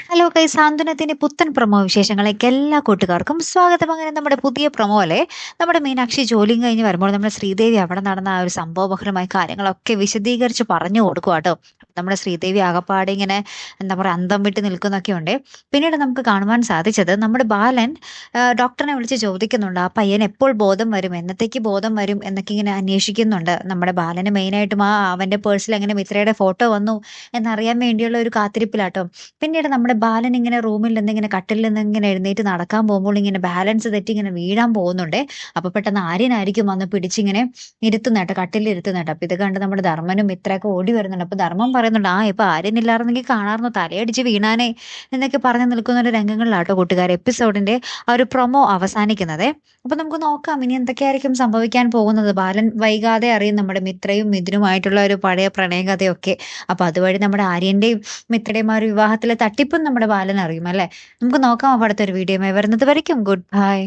Hello guys, സാന്ത്വനത്തിന്റെ പുത്തൻ promo വിശേഷങ്ങളിലേക്ക് എല്ലാ കൂട്ടുകാർക്കും സ്വാഗതം. അങ്ങനെ നമ്മുടെ പുതിയ പ്രൊമോ അല്ലേ, നമ്മുടെ മീനാക്ഷി ജോലിയും കഴിഞ്ഞ് വരുമ്പോൾ നമ്മുടെ ശ്രീദേവി അവിടെ നടന്ന ആ ഒരു സംഭവബഹുലമായ കാര്യങ്ങളൊക്കെ വിശദീകരിച്ച് പറഞ്ഞു കൊടുക്കുക കേട്ടോ. നമ്മുടെ ശ്രീദേവി ആകപ്പാടെ ഇങ്ങനെ എന്താ പറയുക, അന്തം വിട്ട് നിൽക്കുന്നൊക്കെ ഉണ്ട്. പിന്നീട് നമുക്ക് കാണുവാൻ സാധിച്ചത് നമ്മുടെ ബാലൻ ഡോക്ടറിനെ വിളിച്ച് ചോദിക്കുന്നുണ്ട്, ആ പയ്യൻ എപ്പോൾ ബോധം വരും, എന്നത്തേക്ക് ബോധം വരും എന്നൊക്കെ ഇങ്ങനെ അന്വേഷിക്കുന്നുണ്ട്. നമ്മുടെ ബാലന് മെയിനായിട്ടും അവന്റെ പേഴ്സിൽ എങ്ങനെ മിത്രയുടെ ഫോട്ടോ വന്നു എന്നറിയാൻ വേണ്ടിയുള്ള ഒരു കാത്തിരിപ്പിലാട്ടോ. പിന്നീട് നമ്മുടെ ബാലൻ ഇങ്ങനെ റൂമിൽ നിന്ന് ഇങ്ങനെ കട്ടിലിൽ നിന്ന് ഇങ്ങനെ എഴുന്നേറ്റ് നടക്കാൻ പോകുമ്പോൾ ഇങ്ങനെ ബാലൻസ് തെറ്റി ഇങ്ങനെ വീഴാൻ പോകുന്നുണ്ട്. അപ്പൊ പെട്ടെന്ന് ആര്യനായിരിക്കും വന്ന് പിടിച്ചിങ്ങനെ ഇരുത്തുന്നേട്ടോ, കട്ടിലിൽ ഇരുത്തുന്നേട്ടോ. അപ്പൊ ഇത് കണ്ട് നമ്മുടെ ധർമ്മനും മിത്രയൊക്കെ ഓടി വരുന്നുണ്ട്. അപ്പൊ ധർമ്മം പറയുന്നുണ്ട്, ഇപ്പൊ ആര്യനില്ലായിരുന്നെങ്കിൽ കാണാറുന്നു, തലയടിച്ച് വീണാനേ എന്നൊക്കെ പറഞ്ഞു നിൽക്കുന്ന ഒരു രംഗങ്ങളിലാട്ടോ കൂട്ടുകാർ എപ്പിസോഡിന്റെ ആ ഒരു പ്രൊമോ അവസാനിക്കുന്നത്. അപ്പൊ നമുക്ക് നോക്കാം ഇനി എന്തൊക്കെയായിരിക്കും സംഭവിക്കാൻ പോകുന്നത്. ബാലൻ വൈകാതെ അറിയും നമ്മുടെ മിത്രയും മിഥുനുമായിട്ടുള്ള ഒരു പഴയ പ്രണയകഥയൊക്കെ. അപ്പൊ അതുവഴി നമ്മുടെ ആര്യന്റെയും മിത്രയുടെയും ആ ഒരു വിവാഹത്തിലെ തട്ടിപ്പും നമ്മുടെ ബാലൻ അറിയും അല്ലെ. നമുക്ക് നോക്കാം. അപ്പൊ അടുത്തൊരു വീഡിയോ വരുന്നത് വരയ്ക്കും ഗുഡ് ബൈ.